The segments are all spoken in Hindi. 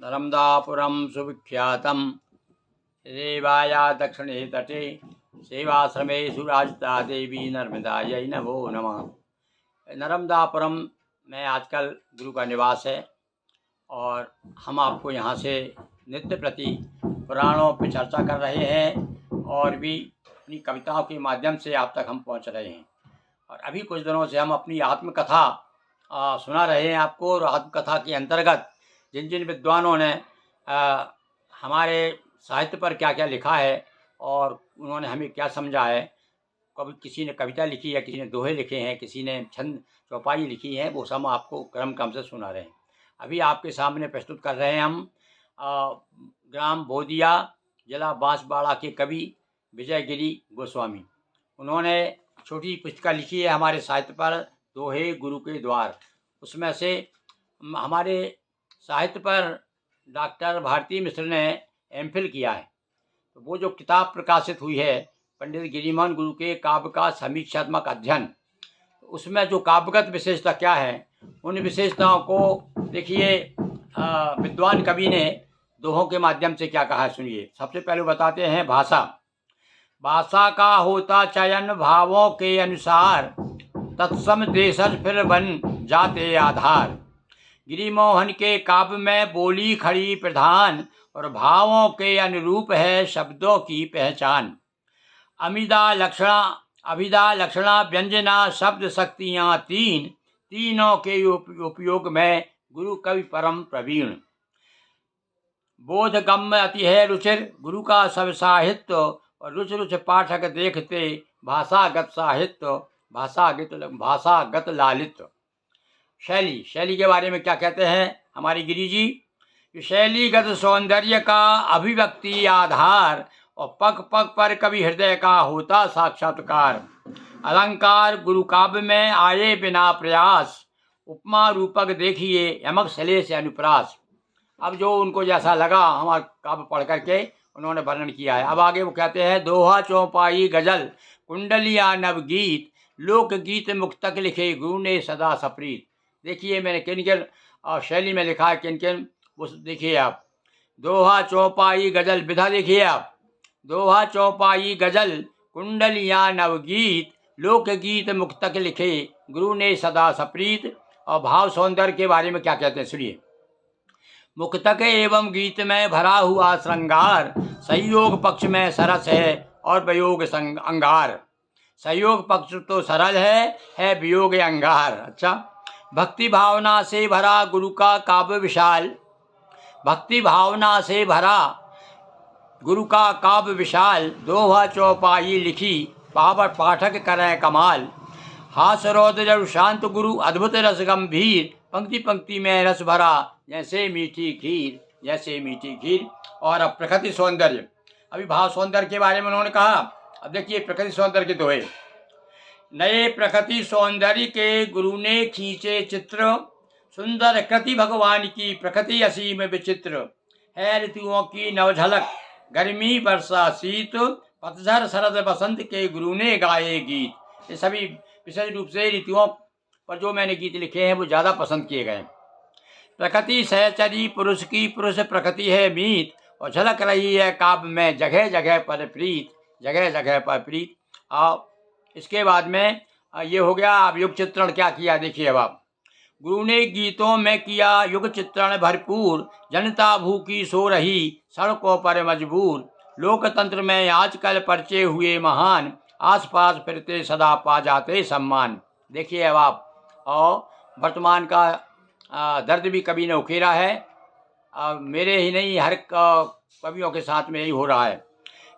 नर्मदापुरं सुविख्यातं रेवाया दक्षिणे तटे सेवाश्रमे सुराजिता देवी नर्मदायै नमो नमः। नर्मदापुरम में आजकल गुरु का निवास है और हम आपको यहाँ से नित्य प्रति पुराणों पर चर्चा कर रहे हैं और भी अपनी कविताओं के माध्यम से आप तक हम पहुँच रहे हैं। और अभी कुछ दिनों से हम अपनी आत्मकथा सुना रहे हैं आपको। और आत्मकथा के अंतर्गत जिन जिन विद्वानों ने हमारे साहित्य पर क्या क्या लिखा है और उन्होंने हमें क्या समझा है, कभी किसी ने कविता लिखी है, किसी ने दोहे लिखे हैं, किसी ने छंद चौपाई लिखी है, वो सब आपको क्रम क्रम से सुना रहे हैं। अभी आपके सामने प्रस्तुत कर रहे हैं हम ग्राम बोदिया जिला बांसवाड़ा के कवि विजयगिरी गोस्वामी। उन्होंने छोटी पुस्तिका लिखी है हमारे साहित्य पर, दोहे गुरु के द्वार। उसमें से हमारे साहित्य पर डॉक्टर भारती मिश्र ने एमफिल किया है। तो वो जो किताब प्रकाशित हुई है पंडित गिरिमोहन गुरु के काव्य का समीक्षात्मक अध्ययन, उसमें जो काव्यगत विशेषता क्या है, उन विशेषताओं को देखिए विद्वान कवि ने दोहों के माध्यम से क्या कहा है, सुनिए। सबसे पहले बताते हैं भाषा। भाषा का होता चयन भावों के अनुसार, तत्सम देशज फिर बन जाते आधार। गिरिमोहन के काव्य में बोली खड़ी प्रधान, और भावों के अनुरूप है शब्दों की पहचान। अभिधा लक्षणा व्यंजना शब्द शक्तियाँ तीन, तीनों के उपयोग में गुरु कवि परम प्रवीण। बोधगम्य अति है रुचिर गुरु का सब साहित्य, और रुचि रुचि पाठक देखते भाषागत साहित्य, भाषागत लालित्य। शैली के बारे में क्या कहते हैं हमारी गिरी जी। शैलीगत सौंदर्य का अभिव्यक्ति आधार, और पग पग पर कवि हृदय का होता साक्षात्कार। अलंकार गुरु काव्य में आए बिना प्रयास, उपमा रूपक देखिए यमक सले से अनुप्रास। अब जो उनको जैसा लगा हमारा काव्य पढ़ करके उन्होंने वर्णन किया है। अब आगे वो कहते हैं दोहा चौपाई गजल कुंडलिया नवगीत, लोकगीत मुक्तक लिखे गुरु ने सदा सप्रीत। देखिए मैंने किन किन शैली में लिखा है, किन किन, वो देखिए आप। दोहा चौपाई गजल विधा देखिए आप। दोहा चौपाई गजल कुंडलिया नवगीत, लोकगीत मुक्तक लिखे गुरु ने सदा सप्रीत। और भाव सौंदर्य के बारे में क्या कहते हैं, सुनिए। मुक्तक एवं गीत में भरा हुआ श्रृंगार, संयोग पक्ष में सरस है और वियोग अंगार। संयोग पक्ष तो सरल है वियोग अंगार। अच्छा, भक्ति भावना से भरा गुरु का काव्य विशाल। भक्ति भावना से भरा गुरु का काव्य विशाल, दोहा चौपाई लिखी पावक पाठक करें कमाल। हास्यरौद्र शांत गुरु अद्भुत रस गंभीर, पंक्ति पंक्ति में रस भरा जैसे मीठी खीर, जैसे मीठी खीर। और अब प्रकृति सौंदर्य, अभी भाव सौंदर्य के बारे में उन्होंने कहा। अब देखिए प्रकृति सौंदर्य के दोहे। नए प्रकृति सौंदर्य के गुरु ने खींचे चित्र, सुंदर कृति भगवान की प्रकृति असीम विचित्र। है ऋतुओं की नवझलक गर्मी वर्षा शीत, पतझड़ शरद बसंत के गुरु ने गाए गीत। ये सभी विशेष रूप से ऋतुओं पर जो मैंने गीत लिखे हैं वो ज़्यादा पसंद किए गए। प्रकृति सहचरी पुरुष की पुरुष प्रकृति है मीत, और झलक रही है काव्य में जगह जगह पर प्रीत, जगह जगह पर प्रीत। और इसके बाद में ये हो गया। अब युग चित्रण क्या किया देखिए। अब आप, गुरु ने गीतों में किया युग चित्रण भरपूर, जनता भूखी सो रही सड़कों पर मजबूर। लोकतंत्र में आजकल परिचय हुए महान, आसपास फिरते सदा पा जाते सम्मान। देखिए अब आप, और वर्तमान का दर्द भी कवि ने उकेरा है। मेरे ही नहीं हर कवियों के साथ में यही हो रहा है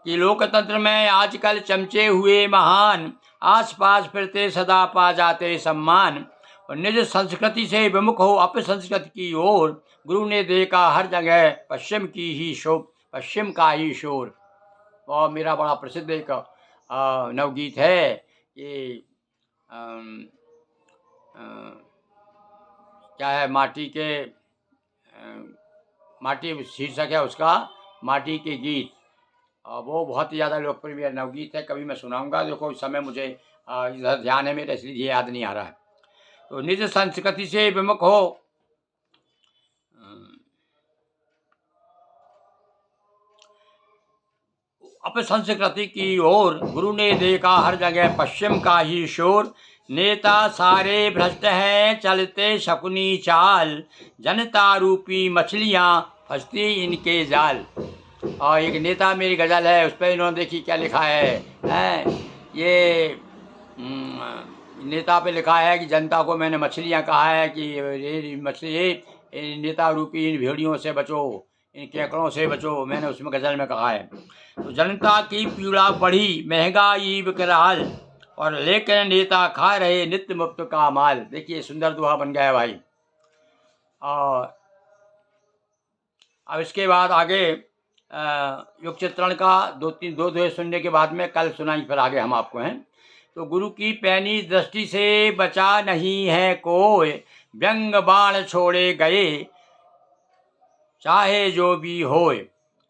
कि लोकतंत्र में आजकल चमचे हुए महान, आसपास फिरते सदा पा जाते सम्मान। और निज संस्कृति से विमुख हो अपसंस्कृति की ओर, गुरु ने देखा हर जगह पश्चिम का ही शोर। और मेरा बड़ा प्रसिद्ध एक नवगीत है कि क्या है, माटी शीर्षक है उसका, माटी के गीत। वो बहुत ही ज़्यादा लोकप्रिय नवगीत है, कभी मैं सुनाऊंगा। देखो इस समय मुझे इधर ध्यान है मेरा, इसलिए याद नहीं आ रहा है। तो निज संस्कृति से विमुख हो अपसंस्कृति की ओर गुरु ने देखा हर जगह पश्चिम का ही शोर। नेता सारे भ्रष्ट हैं चलते शकुनी चाल, जनता रूपी मछलियाँ फंसती इनके जाल। और एक नेता मेरी गज़ल है, उस पर इन्होंने देखी क्या लिखा है, हैं ये नेता पे लिखा है कि जनता को मैंने मछलियाँ कहा है कि ये मछली इन नेता रूपी इन भेड़ियों से बचो, इन केकड़ों से बचो, मैंने उसमें गज़ल में कहा है। तो जनता की पीड़ा बढ़ी, महंगाई विकराल, और लेकिन नेता खा रहे नित्य मुफ्त का माल। देखिए सुंदर दोहा बन गया है भाई। और अब इसके बाद आगे युग चित्रण का दो दोहे सुनने के बाद में कल सुनाई फिर आगे हम आपको हैं। तो गुरु की पैनी दृष्टि से बचा नहीं है कोई, व्यंग बाण छोड़े गए चाहे जो भी होए।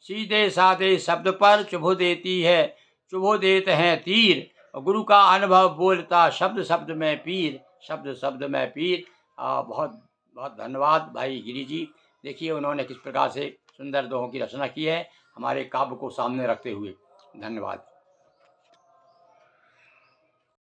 सीधे साधे शब्द पर चुभो देती है, चुभो देते हैं तीर, और गुरु का अनुभव बोलता शब्द शब्द में पीर, शब्द शब्द में पीर। बहुत बहुत धन्यवाद भाई गिरी जी। देखिए उन्होंने किस प्रकार से सुंदर दोहों की रचना की है हमारे काव्य को सामने रखते हुए। धन्यवाद।